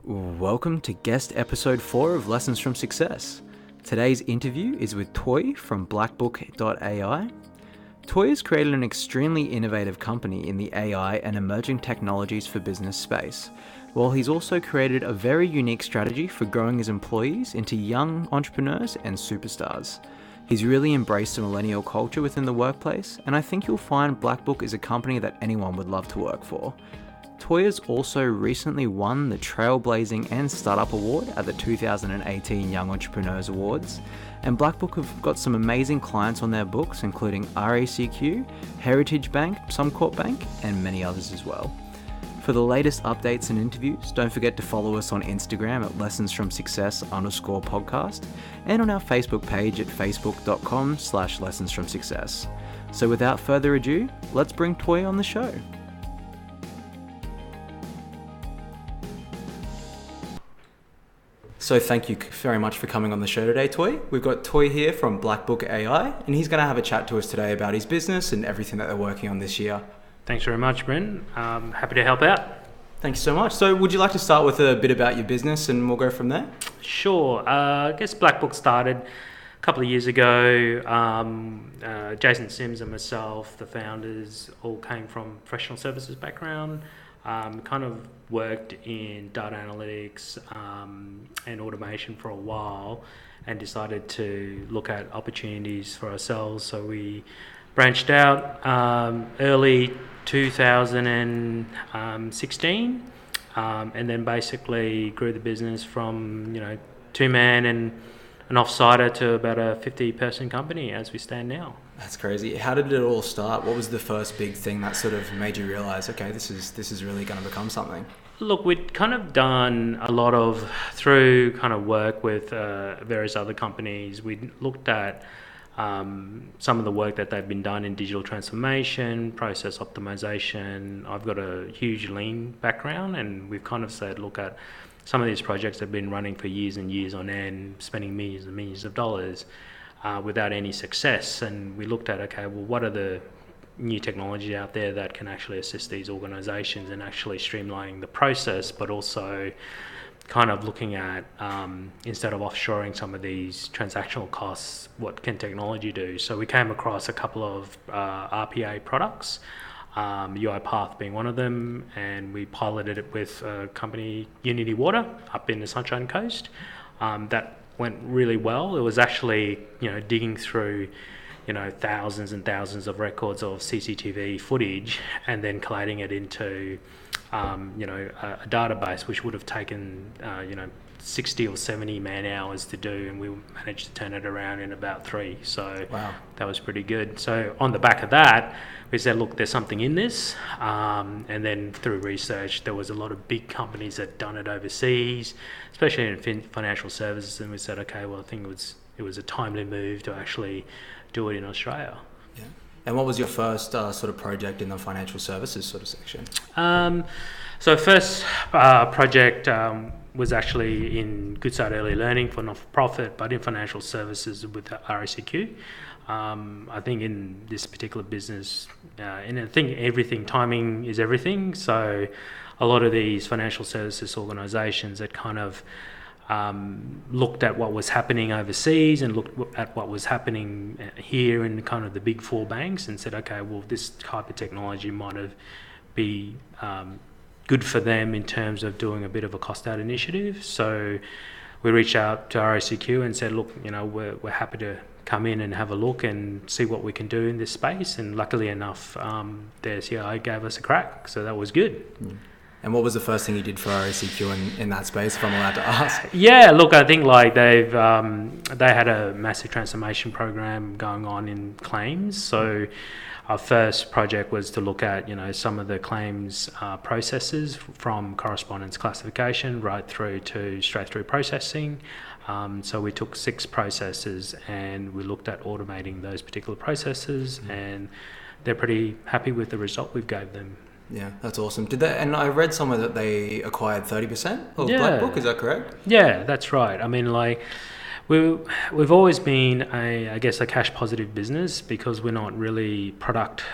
Welcome to guest episode 4 of Lessons from Success. Today's interview is with Tuay from Blackbook Ai. Tuay has created an extremely innovative company in the AI and emerging technologies for business space, while he's also created a very unique strategy for growing his employees into young entrepreneurs and superstars. He's really embraced the millennial culture within the workplace, and I think you'll find Blackbook is a company that anyone would love to work for. Tuay has also recently won the Trailblazing and Startup Award at the 2018 Young Entrepreneurs Awards, and Blackbook have got some amazing clients on their books, including RACQ, Heritage Bank, Suncorp Bank, and many others as well. For the latest updates and interviews, don't forget to follow us on Instagram at lessonsfromsuccess_podcast and on our Facebook page at facebook.com/lessonsfromsuccess. So without further ado, let's bring Tuay on the show. So thank you very much for coming on the show today, Tuay. We've got Tuay here from Blackbook AI, and he's going to have a chat to us today about his business and everything that they're working on this year. Thanks very much, Brent. Happy to help out. Thank you so much. So would you like to start with a bit about your business and we'll go from there? Sure. I guess Blackbook started a couple of years ago. Jason Sims and myself, the founders, all came from professional services background. Kind of worked in data analytics and automation for a while and decided to look at opportunities for ourselves. So we branched out early 2016 and then basically grew the business from, 2-man and an offsider to about a 50-person company as we stand now. That's crazy. How did it all start? What was the first big thing that sort of made you realize, okay, this is really going to become something? Look, we'd kind of done a lot of, through kind of work with various other companies, we looked at some of the work that they've been done in digital transformation, process optimization. I've got a huge lean background, and we've kind of said, look at some of these projects have been running for years and years on end, spending millions and millions of dollars without any success. And we looked at, okay, well, what are the new technologies out there that can actually assist these organizations in actually streamlining the process, but also kind of looking at, instead of offshoring some of these transactional costs, what can technology do? So we came across a couple of RPA products, UiPath being one of them, and we piloted it with a company, Unity Water, up in the Sunshine Coast. That went really well. It was actually, digging through, thousands and thousands of records of CCTV footage and then collating it into, a database, which would have taken, 60 or 70 man hours to do, and we managed to turn it around in about 3. So wow, that was pretty good. So on the back of that, we said, look, there's something in this. And then through research, there was a lot of big companies that had done it overseas, especially in financial services. And we said, okay, well, I think it was a timely move to actually do it in Australia. Yeah. And what was your first sort of project in the financial services sort of section? So first project was actually in Good Start Early Learning for not-for-profit, but in financial services with RACQ. I think in this particular business, and I think timing is everything. So a lot of these financial services organizations that kind of looked at what was happening overseas and looked at what was happening here in kind of the big 4 banks and said, okay, well, this type of technology might be good for them in terms of doing a bit of a cost out initiative. So we reached out to RACQ and said, look, we're happy to come in and have a look and see what we can do in this space. And luckily enough, their CIO gave us a crack. So that was good. And what was the first thing you did for RACQ in that space, if I'm allowed to ask? Yeah, look, I think like they had a massive transformation program going on in claims. So our first project was to look at, some of the claims processes from correspondence classification right through to straight through processing. So we took 6 processes and we looked at automating those particular processes, and they're pretty happy with the result we've gave them. Yeah, that's awesome. Did they? And I read somewhere that they acquired 30% of Blackbook. Is that correct? Yeah, that's right. I mean, like, we've always been a cash positive business because we're not really product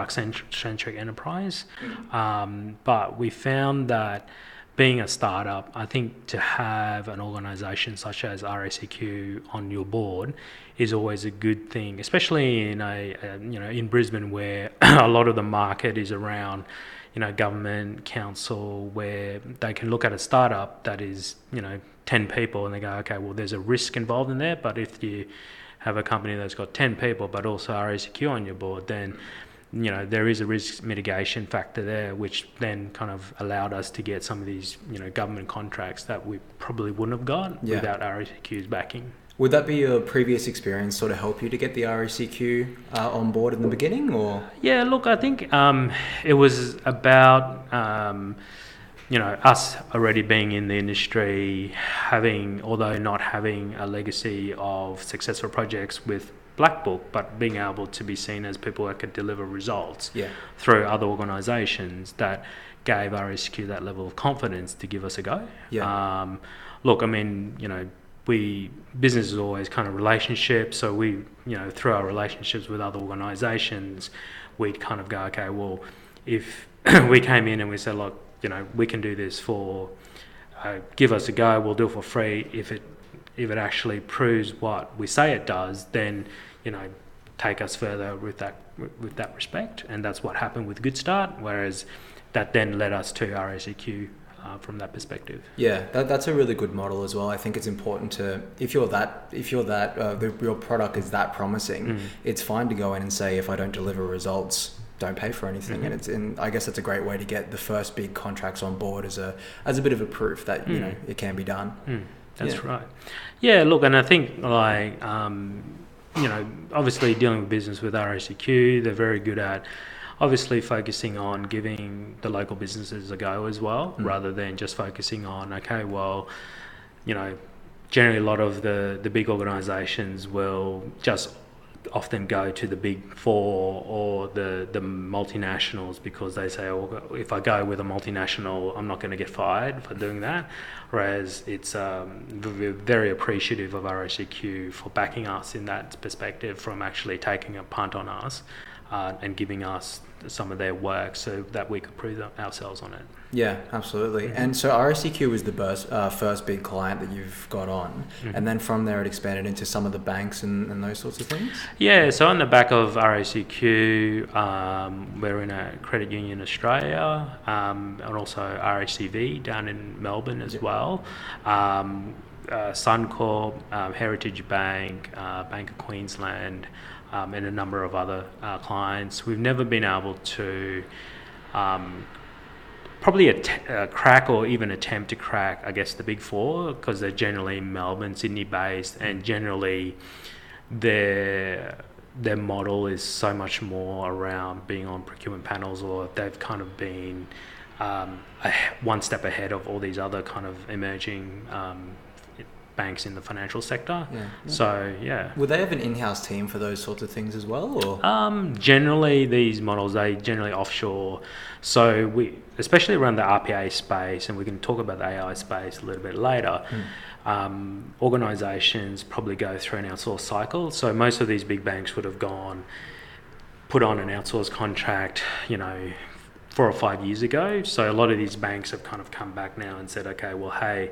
centric enterprise. But we found that being a startup, I think to have an organisation such as RACQ on your board is always a good thing, especially in in Brisbane, where a lot of the market is around, government, council, where they can look at a startup that is, 10 people and they go, okay, well, there's a risk involved in there, but if you have a company that's got 10 people but also RACQ on your board, then there is a risk mitigation factor there, which then kind of allowed us to get some of these, government contracts that we probably wouldn't have got without RACQ's backing. Would that be your previous experience sort of help you to get the RACQ on board in the beginning, or? Yeah, look, I think it was about, us already being in the industry, although not having a legacy of successful projects with Blackbook, but being able to be seen as people that could deliver results through other organisations, that gave RACQ that level of confidence to give us a go. Look, I mean, business is always kind of relationships, so we, through our relationships with other organisations, we'd kind of go, okay, well, if we came in and we said, look, we can do this for, give us a go, we'll do it for free. If it actually proves what we say it does, then take us further with that respect, and that's what happened with Good Start. Whereas that then led us to RACQ from that perspective. Yeah, that's a really good model as well. I think it's important to, if your product is that promising, it's fine to go in and say, if I don't deliver results, don't pay for anything. And I guess that's a great way to get the first big contracts on board as a bit of a proof that it can be done. That's right. Yeah, look, and I think obviously dealing with business with RACQ, they're very good at obviously focusing on giving the local businesses a go as well, rather than just focusing on, okay, well, generally a lot of the big organisations will just often go to the big four or the multinationals, because they say, oh, if I go with a multinational, I'm not going to get fired for doing that. Whereas it's we're very appreciative of RACQ for backing us in that perspective, from actually taking a punt on us and giving us some of their work so that we could prove ourselves on it. Yeah, absolutely. And so RACQ was the first big client that you've got on, and then from there it expanded into some of the banks and those sorts of things? Yeah, so on the back of RACQ, we're in a Credit Union Australia, and also RHCV down in Melbourne as well. Suncorp, Heritage Bank, Bank of Queensland, and a number of other clients. We've never been able to probably crack or even attempt to crack, I guess, the big four, because they're generally Melbourne, Sydney based, and generally their model is so much more around being on procurement panels, or they've kind of been one step ahead of all these other kind of emerging banks in the financial sector. So would they have an in-house team for those sorts of things as well, or? Generally these models, they generally offshore, so we, especially around the RPA space, and we can talk about the AI space a little bit later, organizations probably go through an outsource cycle. So most of these big banks would have put on an outsource contract 4 or 5 years ago. So a lot of these banks have kind of come back now and said, okay, well, hey,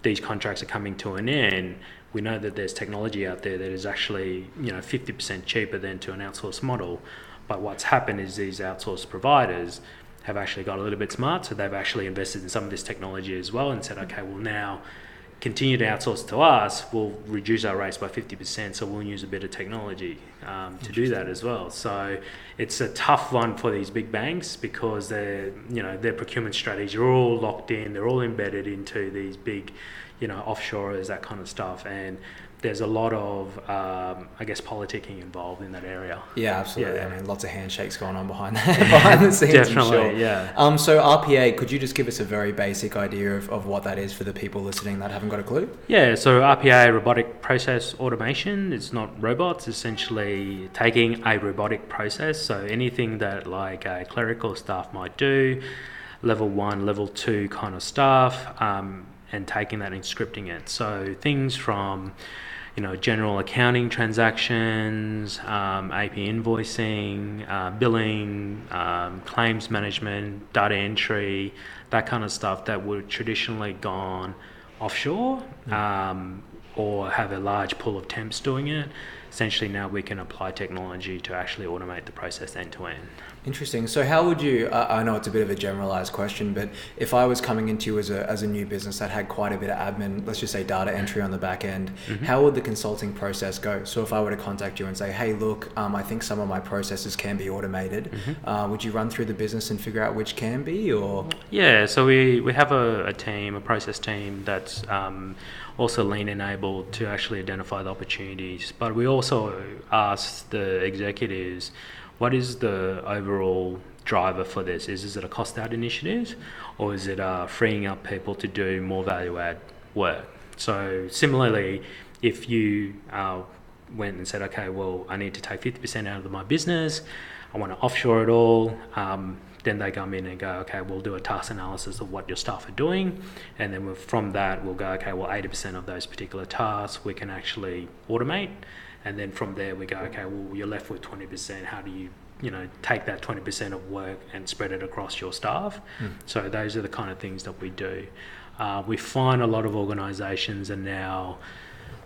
these contracts are coming to an end. We know that there's technology out there that is actually 50% cheaper than to an outsourced model. But what's happened is these outsourced providers have actually got a little bit smart, so they've actually invested in some of this technology as well and said, okay, well, now continue to outsource to us, we'll reduce our rates by 50%, so we'll use a bit of technology to do that as well. So it's a tough one for these big banks, because their procurement strategies are all locked in, they're all embedded into these big offshorers, that kind of stuff, and there's a lot of politicking involved in that area. Yeah, absolutely. I mean, lots of handshakes going on behind the scenes. Definitely, I'm sure. So RPA, could you just give us a very basic idea of what that is for the people listening that haven't got a clue? Yeah, so RPA, robotic process automation. It's not robots, essentially taking a robotic process, so anything that like a clerical staff might do, level 1, level 2 kind of stuff, and taking that and scripting it. So things from general accounting transactions, AP invoicing, billing, claims management, data entry, that kind of stuff that would traditionally gone offshore, or have a large pool of temps doing it. Essentially now we can apply technology to actually automate the process end to end. Interesting. So how would you, I know it's a bit of a generalized question, but if I was coming into you as a new business that had quite a bit of admin, let's just say data entry on the back end, how would the consulting process go? So if I were to contact you and say, hey, look, I think some of my processes can be automated, would you run through the business and figure out which can be, or? Yeah, so we have a team, a process team that's also lean enabled to actually identify the opportunities. But we also ask the executives, what is the overall driver for this? Is it a cost out initiative, or is it freeing up people to do more value add work? So similarly, if you went and said, okay, well, I need to take 50% out of my business, I want to offshore it all, then they come in and go, okay, we'll do a task analysis of what your staff are doing, and then from that we'll go, okay, well, 80% of those particular tasks we can actually automate, and then from there we go, okay, well, you're left with 20%. How do you take that 20% of work and spread it across your staff? So those are the kind of things that we do. We find a lot of organisations are now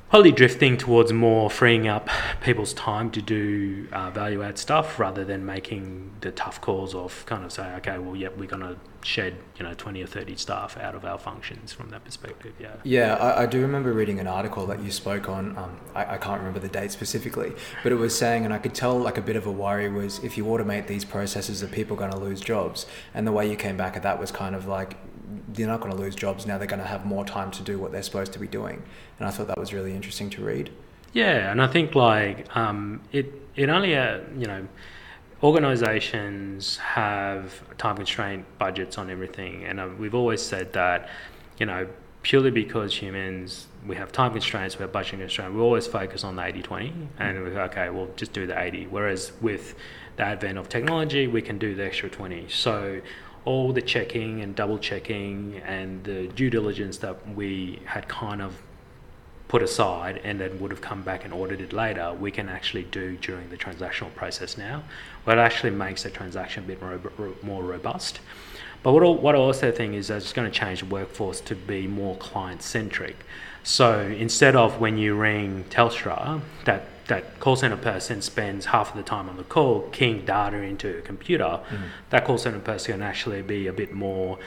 probably drifting towards more freeing up people's time to do value add stuff, rather than making the tough calls of kind of say, okay, well, yep, we're going to shed 20 or 30 staff out of our functions from that perspective. I do remember reading an article that you spoke on. I can't remember the date specifically, but it was saying, and I could tell like a bit of a worry was, if you automate these processes, are people going to lose jobs? And the way you came back at that was kind of like, they're not going to lose jobs now, they're going to have more time to do what they're supposed to be doing. And I thought that was really interesting to read. Yeah, and I think like it only organisations have time constraint budgets on everything, and we've always said that purely because humans, we have time constraints, we have budget constraints, we always focus on the 80-20, and we go, okay, we'll just do the 80. Whereas with the advent of technology, we can do the extra 20. So all the checking and double checking and the due diligence that we had kind of put aside and then would have come back and audited later, we can actually do during the transactional process now. Well, it actually makes the transaction a bit more robust. But what I also think is that it's going to change the workforce to be more client-centric. So instead of when you ring Telstra, that call center person spends half of the time on the call keying data into a computer, that call center person can actually be a bit more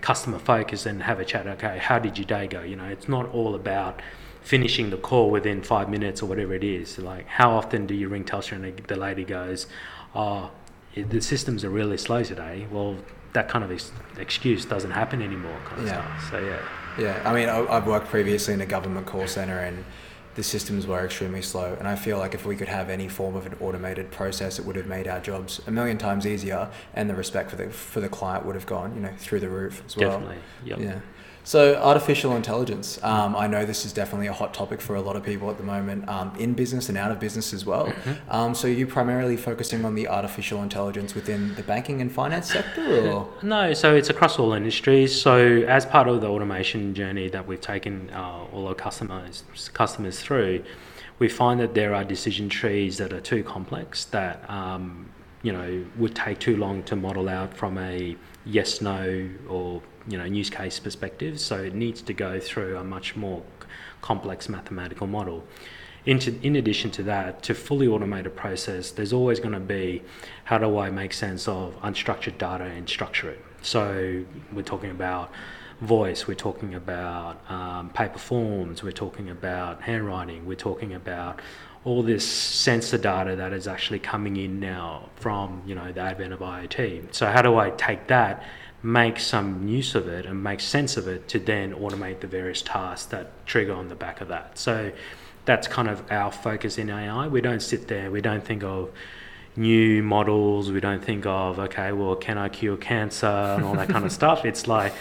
customer focused and have a chat. Okay, how did your day go? It's not all about finishing the call within 5 minutes or whatever it is. Like, how often do you ring Telstra and the lady goes, oh, the systems are really slow today? Well, that kind of excuse doesn't happen anymore, kind of stuff. So yeah, I mean, I've worked previously in a government call center, and the systems were extremely slow, and I feel like if we could have any form of an automated process, it would have made our jobs a million times easier, and the respect for the client would have gone through the roof as well. Definitely. Yep. Yeah. So artificial intelligence, I know this is definitely a hot topic for a lot of people at the moment, in business and out of business as well. So are you primarily focusing on the artificial intelligence within the banking and finance sector, or? No, so it's across all industries. So as part of the automation journey that we've taken all our customers through, we find that there are decision trees that are too complex, that would take too long to model out from a yes, no, or use case perspective. So it needs to go through a much more complex mathematical model. In addition to that, to fully automate a process, there's always going to be, how do I make sense of unstructured data and structure it? So we're talking about voice, we're talking about paper forms, we're talking about handwriting, we're talking about all this sensor data that is actually coming in now from the advent of IoT. So how do I take that, make some use of it and make sense of it to then automate the various tasks that trigger on the back of that? So that's kind of our focus in AI. We don't sit there, we don't think of new models, we don't think of, okay, well, can I cure cancer and all that kind of stuff. It's like,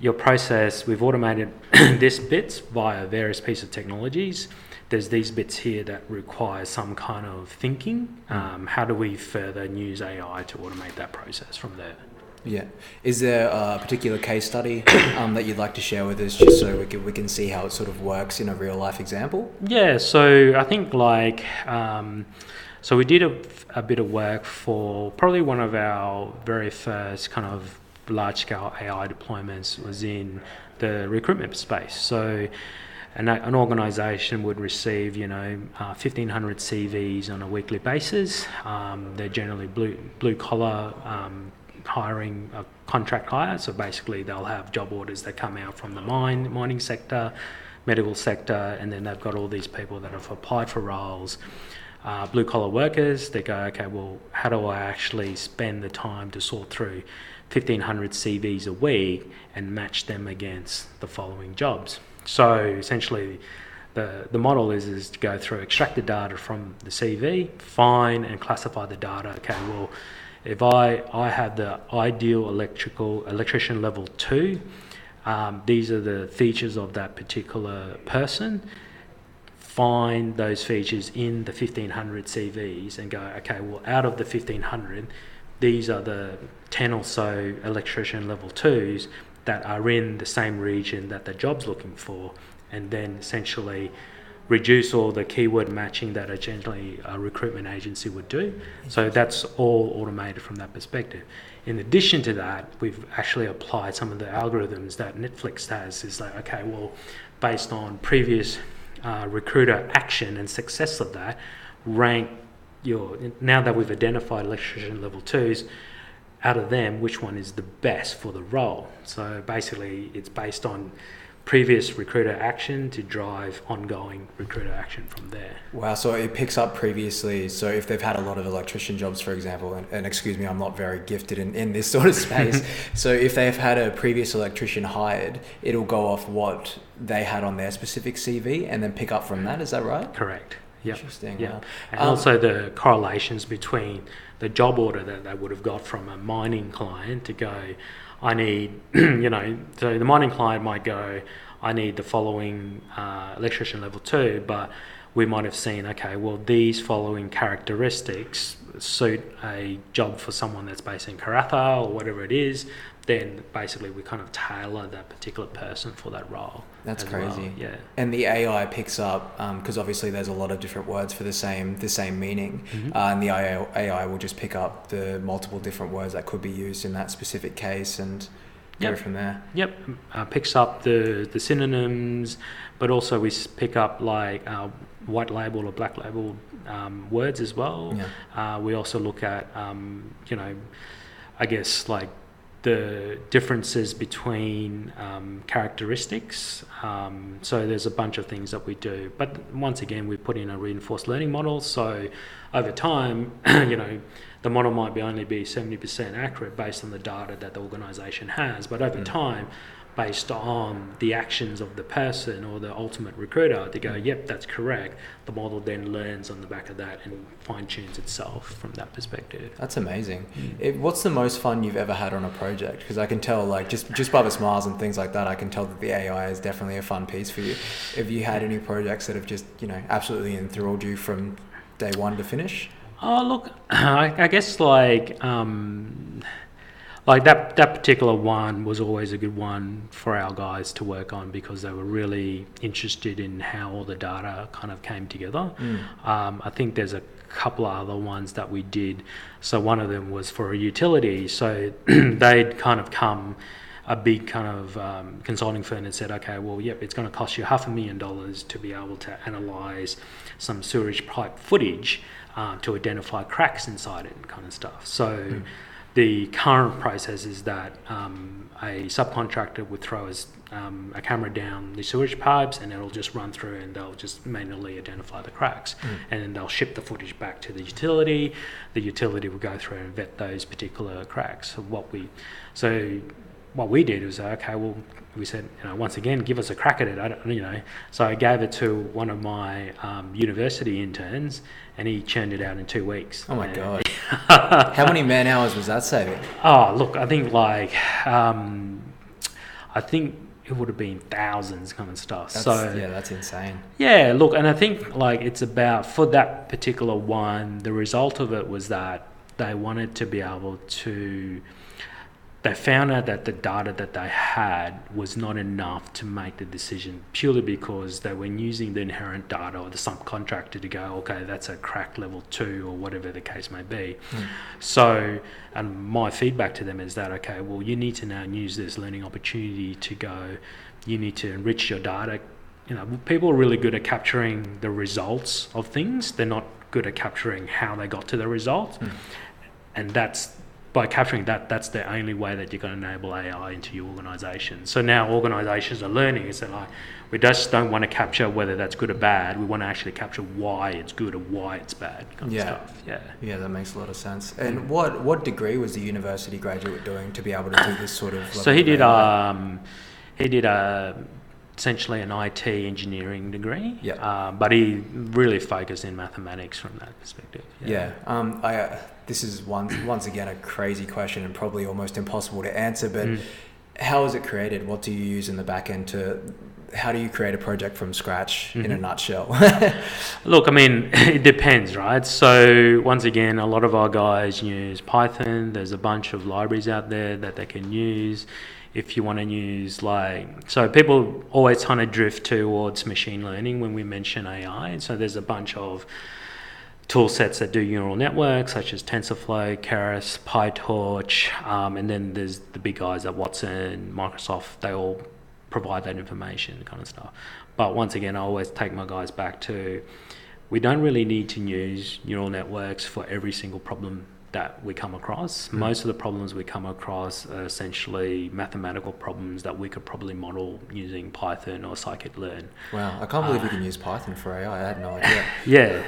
your process, we've automated this bits via various pieces of technologies. There's these bits here that require some kind of thinking. How do we further use AI to automate that process from there? Yeah. Is there a particular case study that you'd like to share with us, just so we can see how it sort of works in a real life example? Yeah, so I think so we did a bit of work for probably one of our very first kind of large scale AI deployments was in the recruitment space. So an organisation would receive 1,500 CVs on a weekly basis. They're generally blue collar hiring, a contract hire. So basically they'll have job orders that come out from the mining sector, medical sector, and then they've got all these people that have applied for roles. Blue collar workers, they go, okay, well, how do I actually spend the time to sort through 1,500 CVs a week and match them against the following jobs? So essentially the model is to go through, extract the data from the CV, find and classify the data. Okay, well, if I have the ideal electrician level 2, these are the features of that particular person. Find those features in the 1,500 CVs and go, okay, well, out of the 1,500, these are the 10 or so electrician level 2s that are in the same region that the job's looking for, and then essentially reduce all the keyword matching that essentially a recruitment agency would do. So that's all automated from that perspective. In addition to that, we've actually applied some of the algorithms that Netflix has. Is like, okay, well, based on previous recruiter action and success of that, rank now that we've identified electrician level 2s, out of them, which one is the best for the role? So basically it's based on previous recruiter action to drive ongoing recruiter action from there. Wow, so it picks up previously. So if they've had a lot of electrician jobs, for example, and excuse me, I'm not very gifted in this sort of space. So if they've had a previous electrician hired, it'll go off what they had on their specific CV and then pick up from that. Is that right? Correct. Yep. Interesting. Yeah. Wow. And also the correlations between the job order that they would have got from a mining client to go, I need, so the mining client might go, I need the following electrician level 2, but we might have seen, okay, well, these following characteristics suit a job for someone that's based in Karatha or whatever it is. Then basically we kind of tailor that particular person for that role. That's crazy. Well. Yeah. And the AI picks up, because obviously there's a lot of different words for the same meaning, and the AI will just pick up the multiple different words that could be used in that specific case and go from there. Yep. Picks up the synonyms, but also we pick up like white label or black label words as well. Yeah. We also look at, I guess like the differences between characteristics. So there's a bunch of things that we do. But once again, we put in a reinforced learning model. So over time, the model might only be 70% accurate based on the data that the organisation has. But over time, based on the actions of the person or the ultimate recruiter, they go, yep, that's correct. The model then learns on the back of that and fine-tunes itself from that perspective. That's amazing. What's the most fun you've ever had on a project? Because I can tell, like, just by the smiles and things like that, I can tell that the AI is definitely a fun piece for you. Have you had any projects that have just, absolutely enthralled you from day one to finish? Oh, look, I guess like that particular one was always a good one for our guys to work on because they were really interested in how all the data kind of came together. I think there's a couple of other ones that we did. So one of them was for a utility. So they'd kind of come, a big kind of consulting firm, and said, okay, well, yep, it's going to cost you $500,000 to be able to analyse some sewerage pipe footage to identify cracks inside it and kind of stuff. So the current process is that a subcontractor would throw a camera down the sewage pipes and it'll just run through and they'll just manually identify the cracks. And then they'll ship the footage back to the utility. The utility will go through and vet those particular cracks. So what we did was, okay, well, we said, once again, give us a crack at it. So I gave it to one of my university interns, and he churned it out in 2 weeks. Oh my God! How many man hours was that saving? Oh, look, I think it would have been thousands kind of stuff. That's insane. Yeah, look, and I think it's about, for that particular one, the result of it was that they wanted to be able to they found out that the data that they had was not enough to make the decision, purely because they were using the inherent data or the subcontractor to go, okay, that's a crack level 2 or whatever the case may be. So, and my feedback to them is that, okay, well, you need to now use this learning opportunity to go, you need to enrich your data. You know, people are really good at capturing the results of things. They're not good at capturing how they got to the result. And by capturing that, that's the only way that you're going to enable AI into your organisation. So now organisations are learning is that we just don't want to capture whether that's good or bad. We want to actually capture why it's good or why it's bad. Kind of stuff. Yeah, that makes a lot of sense. And what degree was the university graduate doing to be able to do this sort of? So he did essentially an IT engineering degree, but he really focused in mathematics from that perspective. This is once again a crazy question and probably almost impossible to answer, but how is it created? What do you use in the back end how do you create a project from scratch in a nutshell? Look, I mean, it depends, right? So once again, a lot of our guys use Python. There's a bunch of libraries out there that they can use. If you want to use so people always kind of drift towards machine learning when we mention AI. So there's a bunch of tool sets that do neural networks, such as TensorFlow, Keras, PyTorch, and then there's the big guys at Watson, Microsoft. They all provide that information, kind of stuff. But once again, I always take my guys back to, we don't really need to use neural networks for every single problem that we come across. Most of the problems we come across are essentially mathematical problems that we could probably model using Python or scikit-learn. Wow, I can't believe you can use Python for AI. I had no idea.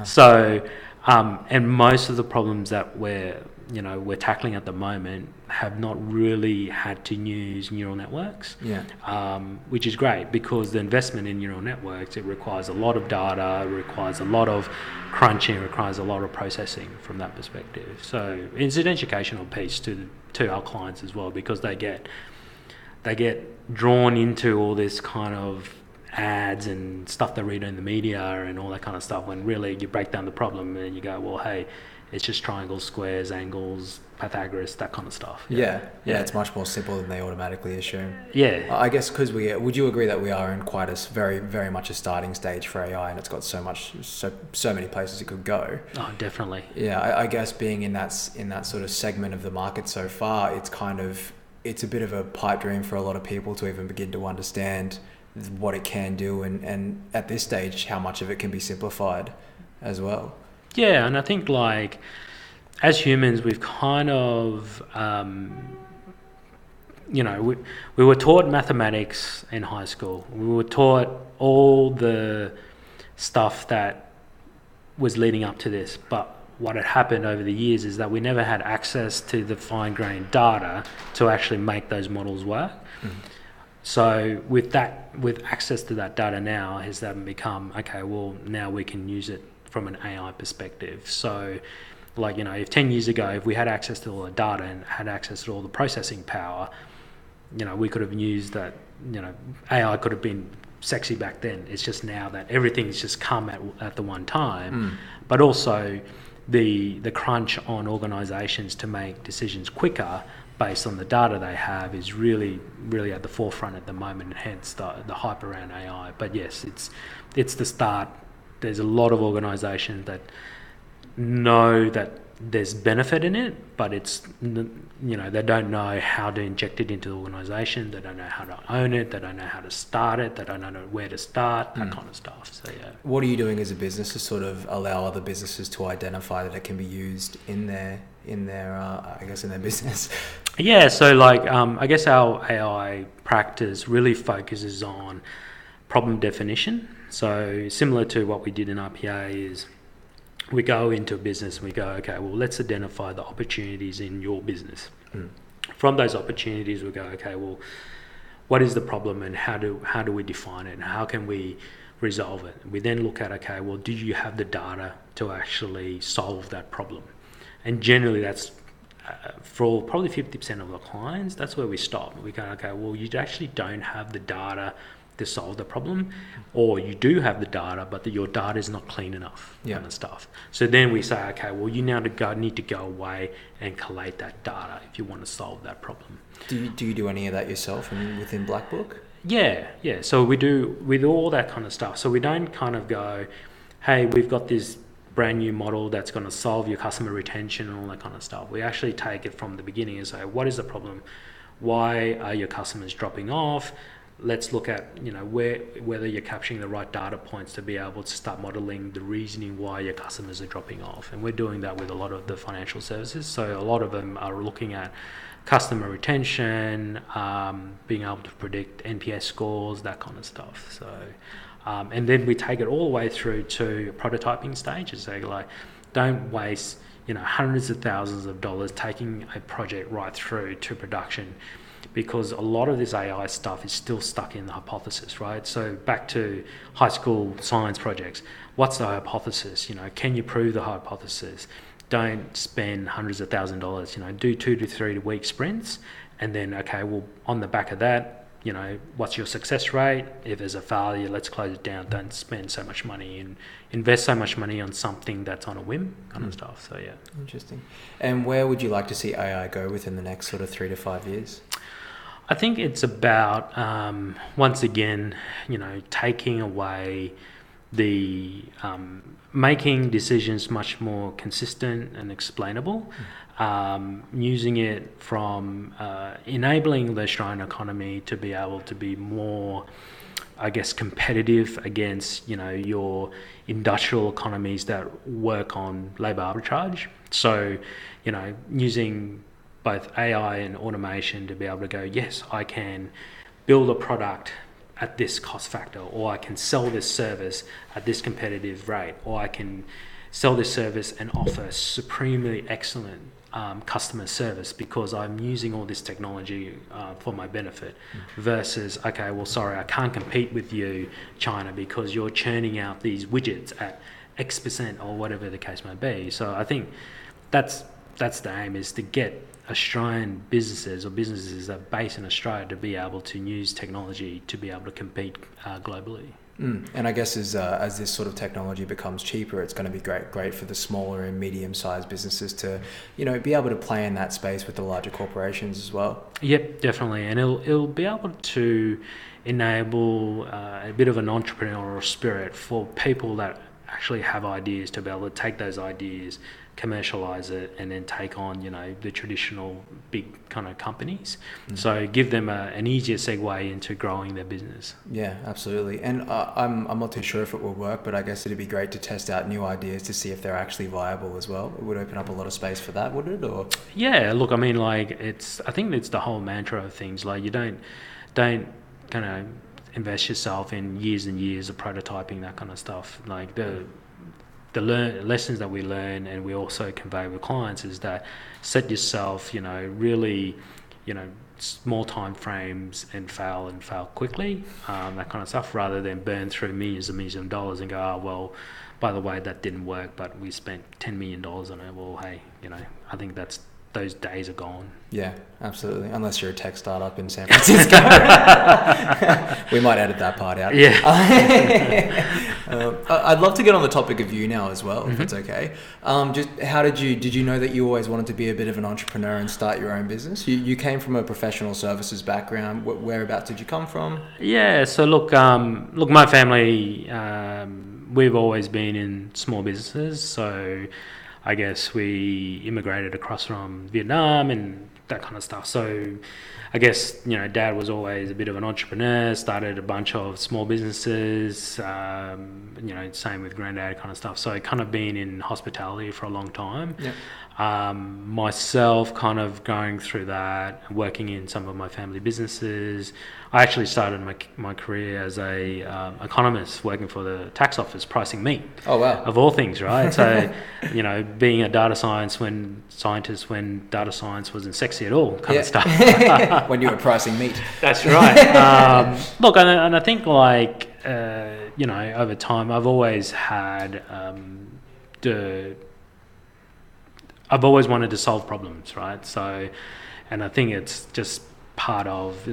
So, and most of the problems that we're tackling at the moment have not really had to use neural networks, which is great, because the investment in neural networks, it requires a lot of data, it requires a lot of crunching, it requires a lot of processing from that perspective. So it's an educational piece to our clients as well, because they get drawn into all this kind of ads and stuff they read in the media and all that kind of stuff, when really you break down the problem and you go, well, hey, it's just triangles, squares, angles, Pythagoras, that kind of stuff. Yeah, it's much more simple than they automatically assume. I guess because would you agree that we are in quite a very, very much a starting stage for AI, and it's got so many places it could go? Oh, definitely. I guess being in that sort of segment of the market so far, it's a bit of a pipe dream for a lot of people to even begin to understand what it can do, and at this stage, how much of it can be simplified as well. Yeah, and I think as humans, we've kind of, we were taught mathematics in high school. We were taught all the stuff that was leading up to this. But what had happened over the years is that we never had access to the fine-grained data to actually make those models work. So with access to that data now, has that become, okay, well, now we can use it from an AI perspective. So if 10 years ago, if we had access to all the data and had access to all the processing power, we could have used that, AI could have been sexy back then. It's just now that everything's just come at the one time. But also the crunch on organizations to make decisions quicker based on the data they have is really, really at the forefront at the moment, and hence the hype around AI. But yes, it's the start. There's a lot of organisations that know that there's benefit in it, but it's, they don't know how to inject it into the organisation. They don't know how to own it. They don't know how to start it. They don't know where to start, that kind of stuff. So yeah. What are you doing as a business to sort of allow other businesses to identify that it can be used in their business? Yeah, so I guess our AI practice really focuses on problem definition. So similar to what we did in RPA is we go into a business and we go, okay, well, let's identify the opportunities in your business. From those opportunities, we go, okay, well, what is the problem and how do we define it and how can we resolve it? We then look at, okay, well, do you have the data to actually solve that problem? And generally that's for probably 50% of the clients, that's where we stop. We go, okay, well, you actually don't have the data to solve the problem, or you do have the data, but your data is not clean enough, kind of stuff. So then we say, okay, well, you now need to go away and collate that data if you want to solve that problem. Do you do any of that yourself within Blackbook? Yeah. So we do with all that kind of stuff. So we don't kind of go, hey, we've got this brand new model that's going to solve your customer retention and all that kind of stuff. We actually take it from the beginning and say, what is the problem? Why are your customers dropping off? Let's look at, whether you're capturing the right data points to be able to start modeling the reasoning why your customers are dropping off. And we're doing that with a lot of the financial services. So a lot of them are looking at customer retention, being able to predict NPS scores, that kind of stuff. So, and then we take it all the way through to prototyping stages. So like, don't waste, hundreds of thousands of dollars taking a project right through to production, because a lot of this AI stuff is still stuck in the hypothesis, right? So back to high school science projects. What's the hypothesis? Can you prove the hypothesis? Don't spend hundreds of thousands of dollars, do 2 to 3 week sprints, and then, okay, well, on the back of that, what's your success rate? If there's a failure, let's close it down. Don't spend so much money and invest so much money on something that's on a whim kind of stuff. So, yeah. Interesting. And where would you like to see AI go within the next sort of 3 to 5 years? I think it's about, once again, taking away the making decisions much more consistent and explainable, using it from enabling the Australian economy to be able to be more, I guess, competitive against, your industrial economies that work on labour arbitrage. So, using both AI and automation to be able to go, yes, I can build a product at this cost factor, or I can sell this service at this competitive rate, or I can sell this service and offer supremely excellent customer service because I'm using all this technology for my benefit, versus, okay, well, sorry, I can't compete with you, China, because you're churning out these widgets at X% or whatever the case may be. So I think that's the aim, is to get Australian businesses or businesses that are based in Australia to be able to use technology to be able to compete globally. And I guess as this sort of technology becomes cheaper, it's going to be great for the smaller and medium-sized businesses to, be able to play in that space with the larger corporations as well. Yep, definitely, and it'll be able to enable a bit of an entrepreneurial spirit for people that actually have ideas to be able to take those ideas, commercialize it, and then take on, the traditional big kind of companies. So give them an easier segue into growing their business. Yeah, absolutely. And I'm not too sure if it will work, but I guess it'd be great to test out new ideas to see if they're actually viable as well. It would open up a lot of space for that, would it? Or yeah, look, I mean, like, I think it's the whole mantra of things. Like, you don't kind of invest yourself in years and years of prototyping, that kind of stuff. Like the lessons that we learn and we also convey with clients is that set yourself, really, small time frames and fail quickly, that kind of stuff, rather than burn through millions and millions of dollars and go, oh, well, by the way, that didn't work, but we spent $10 million on it. Well, hey, I think those days are gone. Yeah, absolutely. Unless you're a tech startup in San Francisco. We might edit that part out. Yeah. I'd love to get on the topic of you now as well, if it's okay. Just how did you know that you always wanted to be a bit of an entrepreneur and start your own business? You came from a professional services background. Whereabouts did you come from? Yeah, so look, my family, we've always been in small businesses. So I guess we immigrated across from Vietnam and that kind of stuff. So I guess, Dad was always a bit of an entrepreneur, started a bunch of small businesses, same with Granddad kind of stuff. So kind of been in hospitality for a long time. Yep. Myself kind of going through that, working in some of my family businesses. I actually started my career as a economist working for the tax office pricing meat. Oh, wow. Of all things, right? So, being a data scientist when data science wasn't sexy at all kind of stuff. When you were pricing meat. That's right. Look, and I think over time I've always had I've always wanted to solve problems, right? So, and I think it's just part of,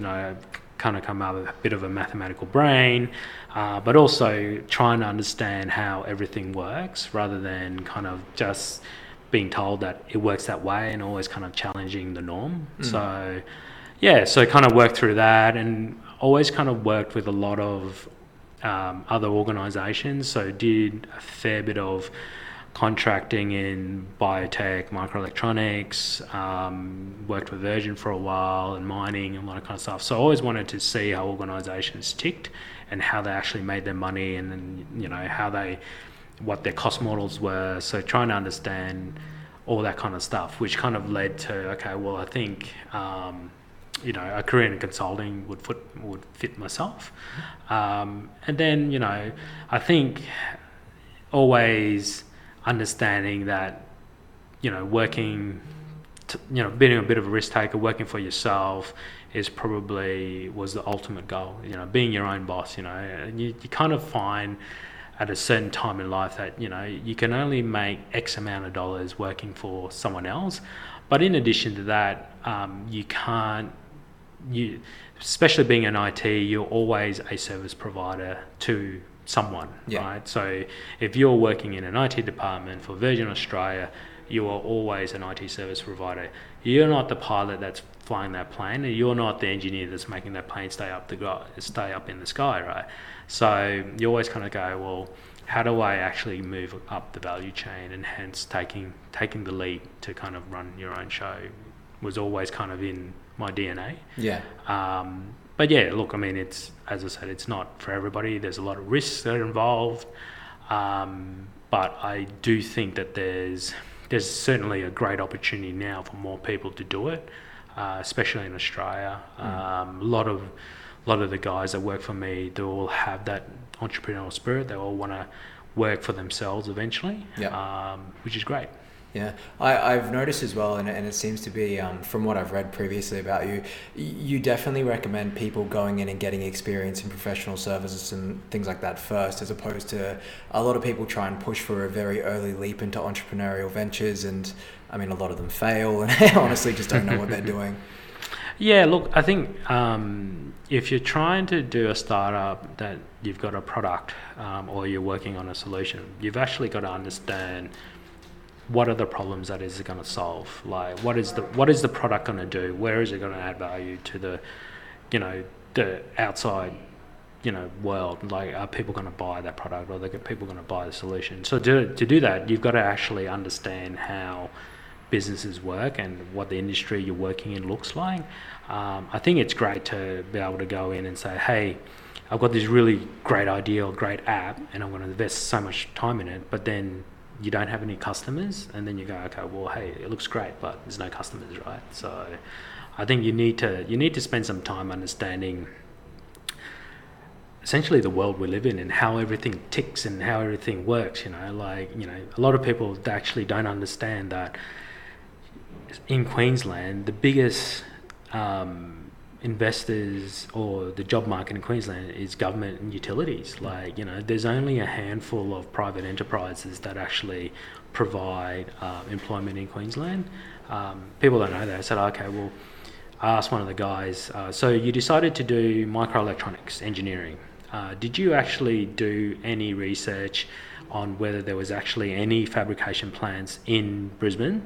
kind of come up with a bit of a mathematical brain, but also trying to understand how everything works rather than kind of just being told that it works that way and always kind of challenging the norm. So kind of worked through that and always kind of worked with a lot of other organisations. So did a fair bit of contracting in biotech, microelectronics, worked with Virgin for a while and mining and a lot of kind of stuff. So I always wanted to see how organisations ticked and how they actually made their money and then, you know, what their cost models were. So trying to understand all that kind of stuff, which kind of led to, okay, well, I think, you know, a career in consulting would fit myself. And then, you know, I think always understanding that, you know, working, you know, being a bit of a risk taker, working for yourself was the ultimate goal. You know, being your own boss, you know, and you kind of find at a certain time in life that, you know, you can only make X amount of dollars working for someone else. But in addition to that, especially being in IT, you're always a service provider to someone, right? So if you're working in an IT department for Virgin Australia, you are always an IT service provider. You're not the pilot that's flying that plane, and you're not the engineer that's making that plane stay up in the sky, right? So you always kind of go, well, how do I actually move up the value chain? And hence taking the lead to kind of run your own show was always kind of in my DNA. But yeah, look, I mean, it's, as I said, it's not for everybody. There's a lot of risks that are involved. But I do think that there's certainly a great opportunity now for more people to do it, especially in Australia. A lot of the guys that work for me, they all have that entrepreneurial spirit. They all want to work for themselves eventually, which is great. Yeah, I've noticed as well, and it seems to be, from what I've read previously about you, you definitely recommend people going in and getting experience in professional services and things like that first, as opposed to a lot of people try and push for a very early leap into entrepreneurial ventures, and I mean, a lot of them fail and honestly just don't know what they're doing. Yeah, look, I think if you're trying to do a startup that you've got a product or you're working on a solution, you've actually got to understand what are the problems that is it going to solve? Like, what is the product going to do? Where is it going to add value to the, you know, the outside, you know, world? Like, are people going to buy that product, or are people going to buy the solution? So to do that, you've got to actually understand how businesses work and what the industry you're working in looks like. I think it's great to be able to go in and say, hey, I've got this really great idea or great app, and I'm going to invest so much time in it, but then you don't have any customers, and then you go, okay, well, hey, it looks great, but there's no customers, right? So I think you need to spend some time understanding essentially the world we live in and how everything ticks and how everything works. You know, like, you know, a lot of people actually don't understand that in Queensland, the biggest investors or the job market in Queensland is government and utilities. Like, you know, there's only a handful of private enterprises that actually provide employment in Queensland. People don't know that. I said, okay, well, I asked one of the guys, so you decided to do microelectronics engineering. Did you actually do any research on whether there was actually any fabrication plants in Brisbane?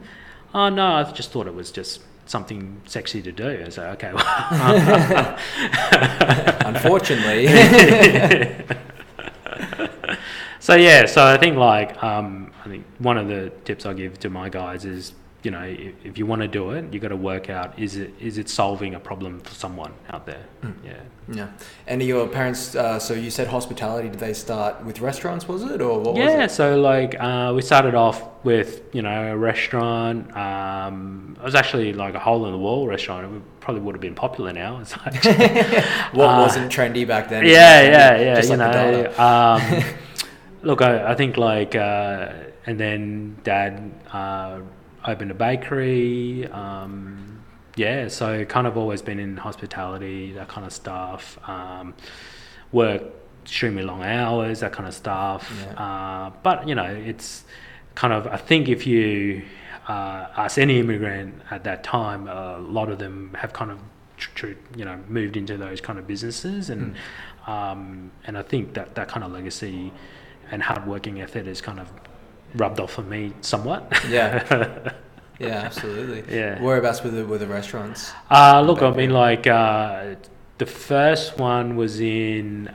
Oh, no, I just thought it was just something sexy to do. I said, okay, well. Unfortunately. So I think I think one of the tips I give to my guys is, you know, if you want to do it, you got to work out, is it solving a problem for someone out there? Yeah. And your parents, so you said hospitality, did they start with restaurants, was it, or what was it? Yeah, so we started off with, you know, a restaurant. It was actually like a hole-in-the-wall restaurant. It probably would have been popular now. It's like, what wasn't trendy back then? Yeah, just you like know. Look, I think and then Dad opened a bakery. So kind of always been in hospitality, that kind of stuff. Work extremely long hours, that kind of stuff. But, you know, it's kind of, I think if you ask any immigrant at that time, a lot of them have kind of moved into those kind of businesses, and I think that kind of legacy and hardworking effort is kind of rubbed off on me somewhat. Yeah. Yeah, absolutely. Yeah. Whereabouts were the restaurants? Look, I mean, like the first one was in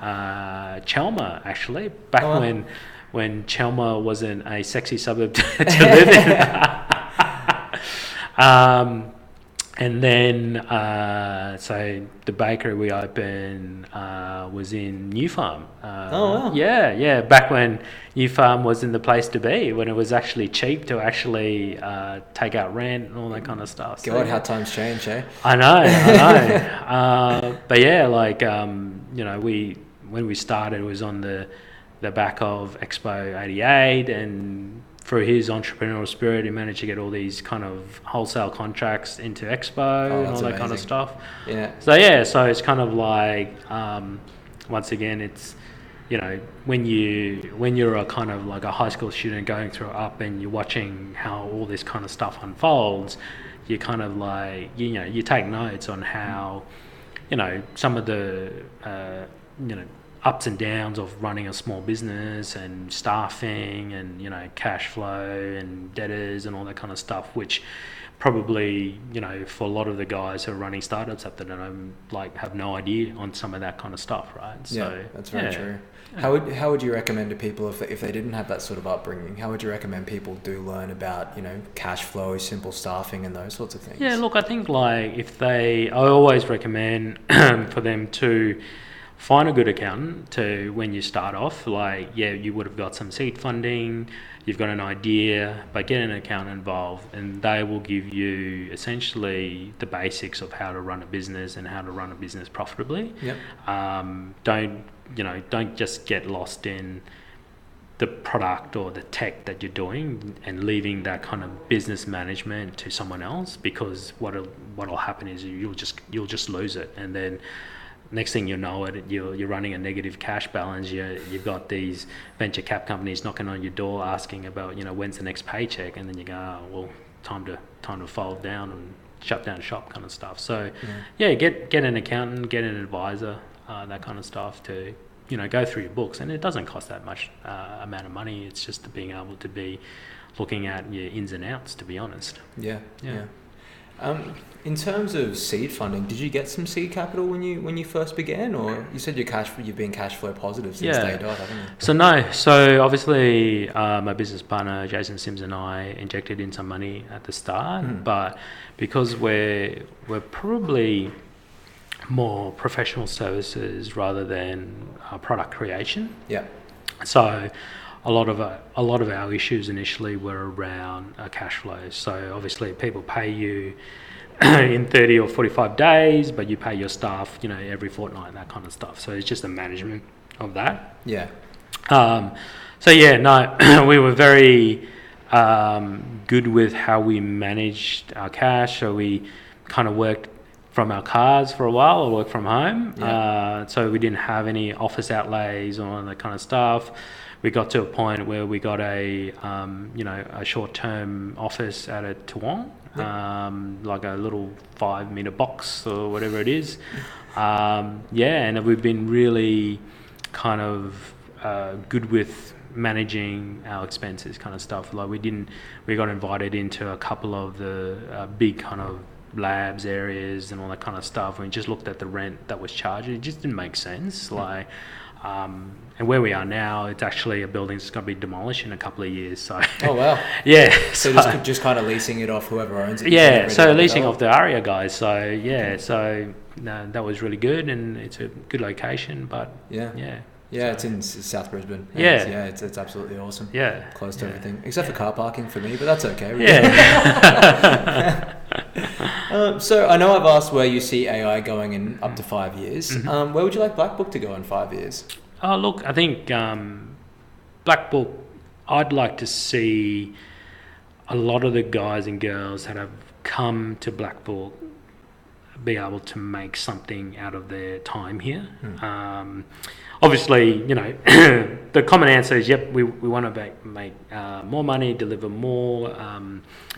Chelmer, actually, back when Chelmer wasn't a sexy suburb to live in. And then, so the bakery we opened was in New Farm. Wow. Yeah. Back when New Farm wasn't the place to be, when it was actually cheap to actually take out rent and all that kind of stuff. God, how times change, eh? I know. But yeah, like, when we started, it was on the back of Expo 88, and through his entrepreneurial spirit, he managed to get all these kind of wholesale contracts into Expo and all that kind of stuff. Yeah. So it's kind of like, once again, it's, when you're a kind of like a high school student going through up and you're watching how all this kind of stuff unfolds, you kind of like, you take notes on how, some of the, ups and downs of running a small business and staffing and cash flow and debtors and all that kind of stuff, which probably for a lot of the guys who are running startups up there have no idea on some of that kind of stuff, right? So that's very true. How would you recommend to people if they didn't have that sort of upbringing? How would you recommend people do learn about cash flow, simple staffing, and those sorts of things? Yeah, look, I think like I always recommend for them to find a good accountant to when you start off. Like, you would have got some seed funding, you've got an idea, but get an accountant involved, and they will give you essentially the basics of how to run a business and how to run a business profitably. Yep. Don't just get lost in the product or the tech that you're doing and leaving that kind of business management to someone else, because what'll happen is you'll just lose it, and then next thing you know it, you're running a negative cash balance. You've got these venture cap companies knocking on your door asking about when's the next paycheck, and then you go, time to fold down and shut down shop kind of stuff. So get an accountant, get an advisor, that kind of stuff to go through your books, and it doesn't cost that much amount of money. It's just being able to be looking at your ins and outs, to be honest. Yeah. In terms of seed funding, did you get some seed capital when you first began, or you said you've been cash flow positive since day dot, haven't you? So obviously my business partner Jason Sims and I injected in some money at the start, but because we're probably more professional services rather than product creation. Yeah. So a lot of our issues initially were around cash flow. So obviously people pay you in 30 or 45 days, but you pay your staff, every fortnight, that kind of stuff. So it's just the management of that. Yeah. We were very good with how we managed our cash. So we kind of worked from our cars for a while, or work from home. Yeah. So we didn't have any office outlays or that kind of stuff. We got to a point where we got a short-term office out at Tuay, like a little 5-meter box or whatever it is. And we've been really kind of good with managing our expenses, kind of stuff. Like we got invited into a couple of the big kind of labs areas and all that kind of stuff. We just looked at the rent that was charged. It just didn't make sense. And where we are now, it's actually a building that's going to be demolished in a couple of years. So. Oh wow! Yeah. So just kind of leasing it off whoever owns it. Yeah. So leasing off the ARIA guys. So yeah. So no, that was really good, and it's a good location. But yeah. It's in South Brisbane. It's absolutely awesome. Yeah. Close to everything, except for car parking for me, but that's okay. Really. Yeah. So I know I've asked where you see AI going in up to 5 years. Where would you like Blackbook to go in 5 years? Oh, look, I think Blackbook, I'd like to see a lot of the guys and girls that have come to Blackbook be able to make something out of their time here. Obviously, the common answer is, yep, we want to make more money, deliver more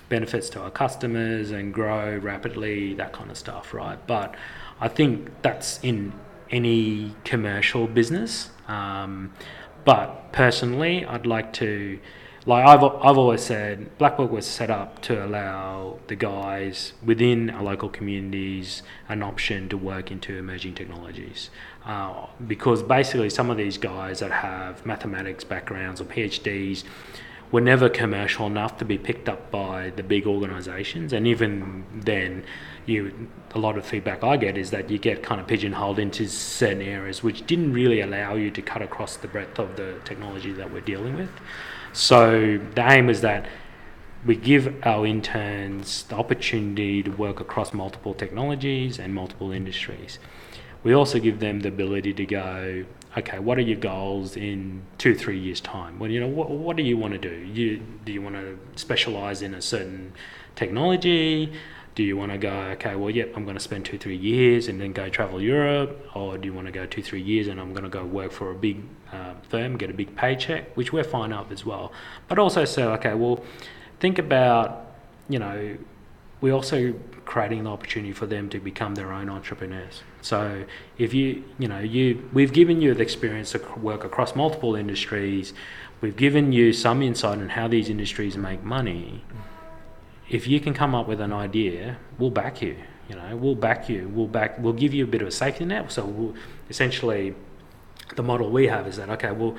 benefits to our customers and grow rapidly, that kind of stuff, right? But I think that's in any commercial business. But personally, I'd like to, I've always said, Blackbook was set up to allow the guys within our local communities an option to work into emerging technologies. Because basically some of these guys that have mathematics backgrounds or PhDs were never commercial enough to be picked up by the big organisations, and even then, a lot of feedback I get is that you get kind of pigeonholed into certain areas which didn't really allow you to cut across the breadth of the technology that we're dealing with. So the aim is that we give our interns the opportunity to work across multiple technologies and multiple industries. We also give them the ability to go, okay, what are your goals in 2-3 years' time? Well, what do you want to do? Do you want to specialize in a certain technology? Do you want to go, okay, well, yep, I'm going to spend 2-3 years and then go travel Europe? Or do you want to go 2-3 years and I'm going to go work for a big firm, get a big paycheck, which we're fine of as well. But also say, okay, well, think about, we're also creating the opportunity for them to become their own entrepreneurs. So if we've given you the experience to work across multiple industries, we've given you some insight on how these industries make money. If you can come up with an idea, we'll back you. We'll back you. We'll give you a bit of a safety net. So essentially, the model we have is that, okay, well,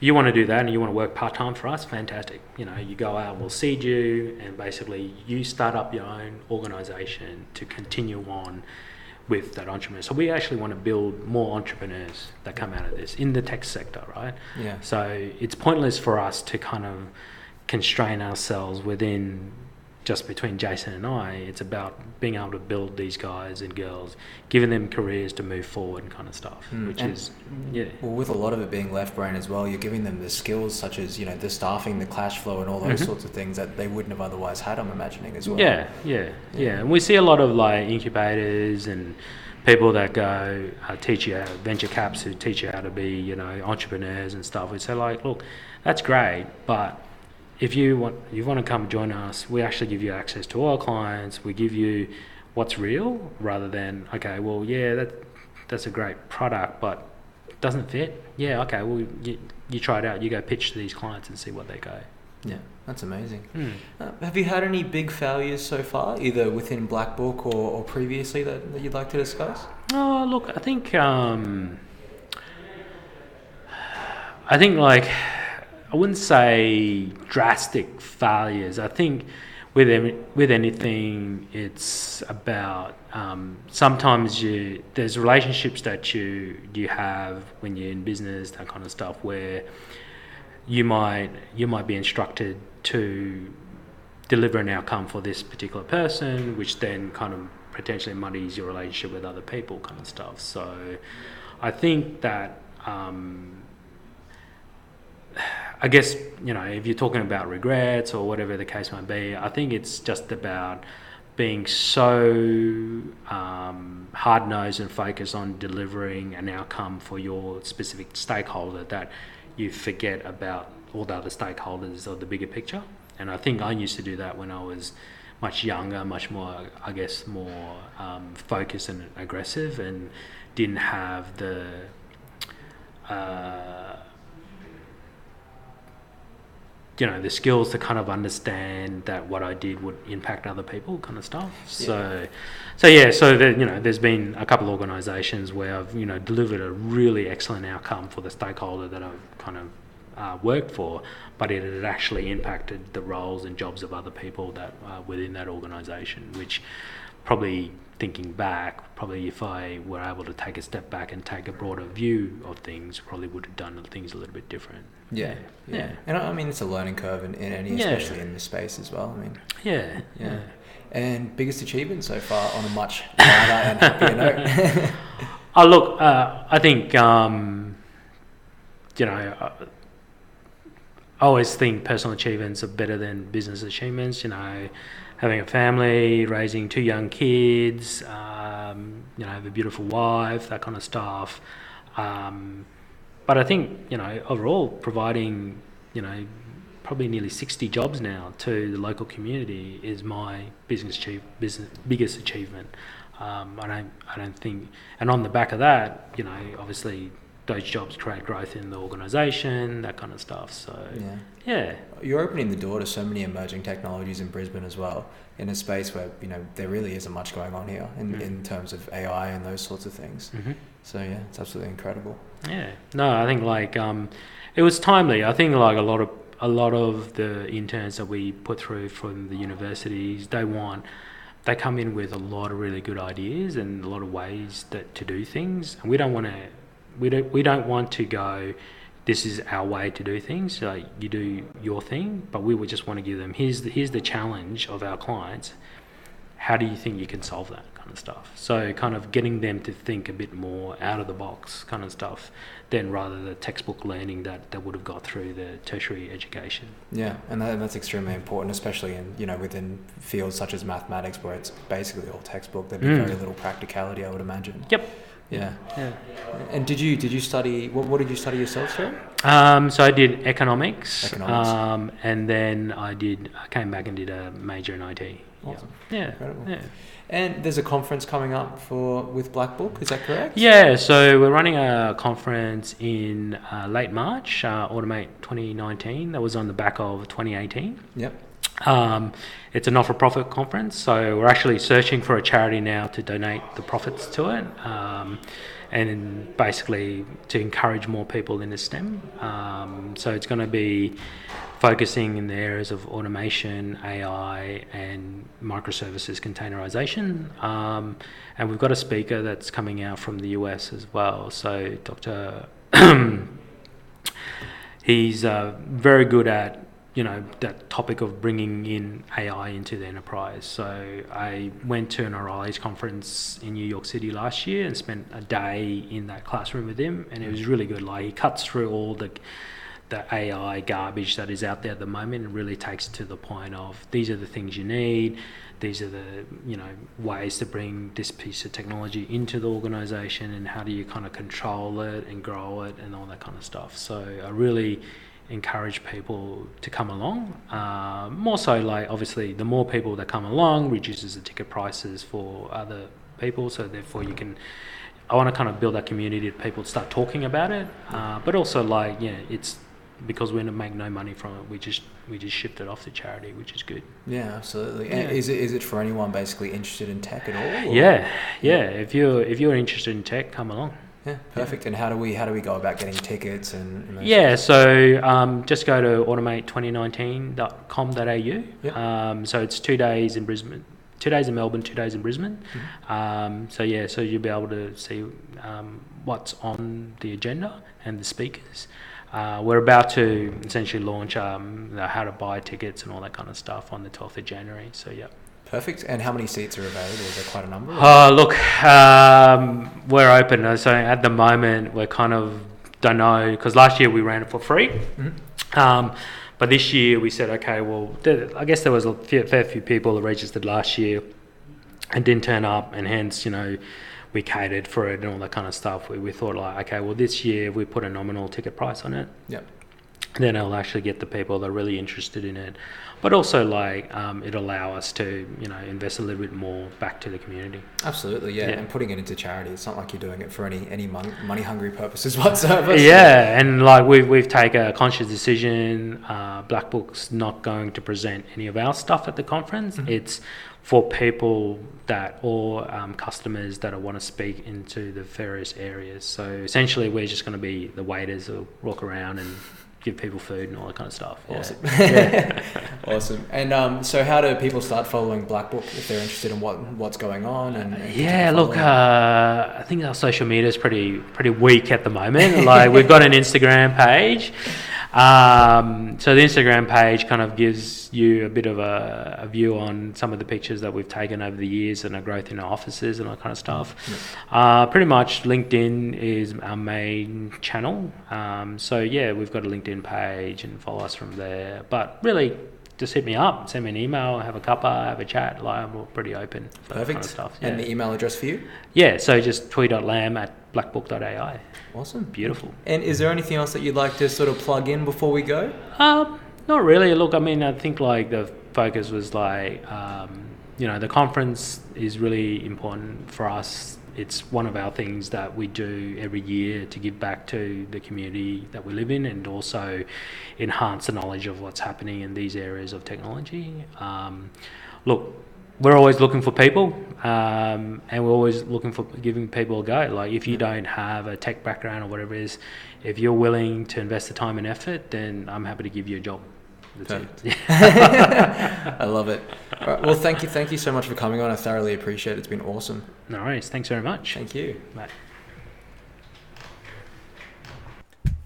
you want to do that and you want to work part-time for us, fantastic. You go out, we'll seed you, and basically you start up your own organisation to continue on with that entrepreneur. So we actually want to build more entrepreneurs that come out of this in the tech sector, right? Yeah. So it's pointless for us to kind of constrain ourselves within just between Jason and I. It's about being able to build these guys and girls, giving them careers to move forward and kind of stuff, Well, with a lot of it being left brain as well, you're giving them the skills such as, the staffing, the cash flow and all those sorts of things that they wouldn't have otherwise had, I'm imagining as well. Yeah. And we see a lot of incubators and people that go teach you venture caps who teach you how to be, entrepreneurs and stuff. We say look, that's great, but if you want to come join us, we actually give you access to all our clients. We give you what's real rather than, okay, well, yeah, that's a great product, but it doesn't fit. Yeah, okay, well, you try it out. You go pitch to these clients and see what they go. Yeah, that's amazing. Have you had any big failures so far, either within Blackbook or previously that you'd like to discuss? Oh, look, I think I wouldn't say drastic failures. I think with anything, it's about sometimes there's relationships that you have when you're in business, that kind of stuff, where you might be instructed to deliver an outcome for this particular person, which then kind of potentially muddies your relationship with other people, kind of stuff. So I think that I guess, if you're talking about regrets or whatever the case might be, I think it's just about being so hard-nosed and focused on delivering an outcome for your specific stakeholder that you forget about all the other stakeholders of the bigger picture. And I think I used to do that when I was much younger, much more, I guess, more focused and aggressive, and didn't have the the skills to kind of understand that what I did would impact other people, kind of stuff. Yeah. So there's been a couple of organisations where I've delivered a really excellent outcome for the stakeholder that I've kind of worked for, but it had actually impacted the roles and jobs of other people that within that organisation, which probably thinking back, if I were able to take a step back and take a broader view of things, probably would have done things a little bit different. Yeah. And I mean, it's a learning curve in any, especially in this space as well. I mean, yeah. And biggest achievement so far on a much lighter and happier note? I think, I always think personal achievements are better than business achievements. having a family, raising 2 young kids, have a beautiful wife, that kind of stuff. But I think, overall providing, probably nearly 60 jobs now to the local community is my biggest achievement. I don't think, and on the back of that, obviously those jobs create growth in the organisation, that kind of stuff. So yeah, you're opening the door to so many emerging technologies in Brisbane as well, in a space where there really isn't much going on here in terms of AI and those sorts of things. Mm-hmm. So yeah, it's absolutely incredible. Yeah, no, I think it was timely. I think a lot of the interns that we put through from the universities, they come in with a lot of really good ideas and a lot of ways to do things, and we don't want to go, this is our way to do things, like you do your thing, but we would just want to give them, here's the challenge of our clients, how do you think you can solve that kind of stuff? So kind of getting them to think a bit more out of the box kind of stuff than rather the textbook learning that would have got through the tertiary education. Yeah, and that's extremely important, especially in within fields such as mathematics, where it's basically all textbook. There'd be very little practicality, I would imagine. Yep. Yeah. And did you study, what did you study yourself, sir? So I did economics. And then I came back and did a major in IT. Awesome. Yeah. Incredible. Yeah. And there's a conference coming up with Blackbook, is that correct? Yeah, so we're running a conference in late March, Automate 2019. That was on the back of 2018. Yep. It's a not-for-profit conference, so we're actually searching for a charity now to donate the profits to it, and basically to encourage more people in the STEM. So it's going to be focusing in the areas of automation, AI, and microservices containerization. And we've got a speaker that's coming out from the US as well. So Dr. he's very good at that topic of bringing in AI into the enterprise. So I went to an O'Reilly's conference in New York City last year and spent a day in that classroom with him, and it was really good. He cuts through all the AI garbage that is out there at the moment and really takes it to the point of, these are the things you need, these are the ways to bring this piece of technology into the organisation, and how do you kind of control it and grow it and all that kind of stuff. So I really encourage people to come along. More so, obviously the more people that come along reduces the ticket prices for other people, so therefore I want to kind of build that community of people to start talking about it, but also it's because we make no money from it, we just shift it off to charity, which is good. Yeah, absolutely. Yeah. And is it for anyone basically interested in tech at all? Or? Yeah. If you're interested in tech, come along. Yeah, perfect. And how do we go about getting tickets and so just go to automate2019.com.au. Yep. So it's 2 days in Brisbane, 2 days in Melbourne, 2 days in Brisbane. Mm-hmm. So you'll be able to see what's on the agenda and the speakers. We're about to essentially launch how to buy tickets and all that kind of stuff on the 12th of January. So yeah. Perfect. And how many seats are available? Is there quite a number? Look, we're open. So at the moment, we're kind of don't know, because last year we ran it for free. Mm-hmm. But this year we said, okay, well, I guess there was a fair few people that registered last year and didn't turn up, and hence, we catered for it and all that kind of stuff. We thought okay, well, this year we put a nominal ticket price on it. Yep. Then it'll actually get the people that are really interested in it, but also it'll allow us to invest a little bit more back to the community. Absolutely, yeah. And putting it into charity, it's not like you're doing it for any money hungry purposes whatsoever. Yeah, and we've taken a conscious decision. Blackbook's not going to present any of our stuff at the conference. Mm-hmm. It's for people or customers that want to speak into the various areas. So essentially, we're just going to be the waiters who walk around and give people food and all that kind of stuff. Awesome. Yeah. Awesome. And so how do people start following Blackbook if they're interested in what's going on? I think our social media is pretty weak at the moment. We've got an Instagram page. So the Instagram page kind of gives you a bit of a view on some of the pictures that we've taken over the years and our growth in our offices and all that kind of stuff. Yep. Pretty much LinkedIn is our main channel. So yeah, we've got a LinkedIn page and follow us from there. But really, just hit me up, send me an email, have a cuppa, have a chat. Like, I'm pretty open for that kind of stuff. Yeah. And the email address for you? Yeah, so just tuy.lam@blackbook.ai. Awesome. Beautiful. And is there anything else that you'd like to sort of plug in before we go? Not really. Look, I mean, I think like the focus was like, the conference is really important for us. It's one of our things that we do every year to give back to the community that we live in and also enhance the knowledge of what's happening in these areas of technology. Look, we're always looking for people, and we're always looking for giving people a go. Like, if you don't have a tech background or whatever it is, if you're willing to invest the time and effort, then I'm happy to give you a job. That's it. I love it. All right, well, thank you so much for coming on. I thoroughly appreciate it. It's been awesome. No worries. Thanks very much. Thank you. Bye.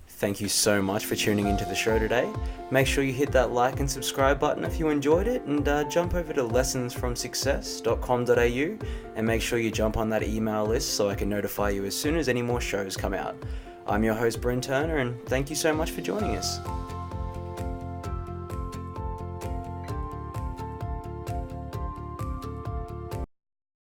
Thank you so much for tuning into the show today. Make sure you hit that like and subscribe button if you enjoyed it, and jump over to lessonsfromsuccess.com.au and make sure you jump on that email list so I can notify you as soon as any more shows come out. I'm your host, Bryn Turner, and thank you so much for joining us.